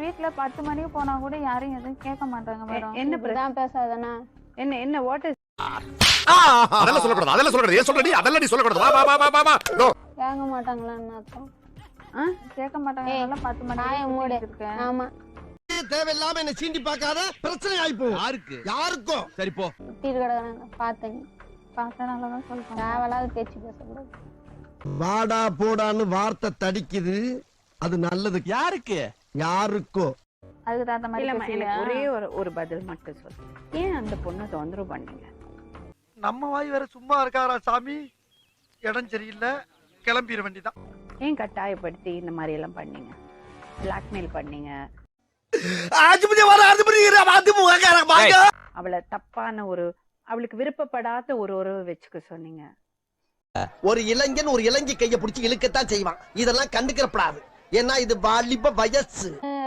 வீட்ல 10 மணிக்கு போனா கூட யாரும் எதுவும் கேட்க மாட்டாங்க மேடம். என்ன இப்படிதான் பேசாதனா? என்ன வாட் இஸ் அதெல்லாம் சொல்லக்கூடாது, அதெல்லாம் சொல்லக்கூடாது. ஏன் சொல்றடி? அதெல்லாம் நீ சொல்லக்கூடாது. வா வா வா வா வா. கேட்க மாட்டாங்களான்னு அர்த்தம். கேட்க மாட்டாங்க. அதெல்லாம் 10 வாயை மூடு. மணிக்கு இருக்கேன். ஆமா. தேவையில்லாம என்ன சீண்டி பார்க்காத, பிரச்சனை ஆயிப்போம். யாருக்கு? யாருக்கும். சரி போ. சுத்திட்டு கிடக்குறாங்க பார்த்தேன். பார்த்தனால தான் சொல்றேன். தேவையில்லாத பேச்சு பேசக்கூடாது. வாடா போடான்னு வார்த்தை தடிக்குது. அது நல்லது. யாருக்கு? யாருக்கோ. அதுக்கு தகுந்த மாதிரி இல்லம்மா, பேசுறியா? எனக்கு ஒரே ஒரு பதில் மட்டும் சொல்லு. ஏன் அந்த பொண்ணை தொந்தரவு பண்ணீங்க? நம்ம வாய் வேற சும்மா இருக்காரா சாமி? இடம் சரியில்லை, கிளம்பிட வேண்டிதான். ஏன் கட்டாயப்படுத்தி இந்த மாதிரி எல்லாம் பண்ணீங்க? பிளாக்மெயில் பண்ணீங்க, அவளை தப்பான அவளுக்கு விருப்பப்படாத ஒரு உறவு வச்சுக்க சொன்னீங்க. ஒரு இளைஞன் ஒரு இளைஞி கைய பிடிச்சி இழுக்கத்தான் செய்வான். இதெல்லாம் கண்டுக்கிறப்படாது. ஏன்னா இது வாலிப வயசு.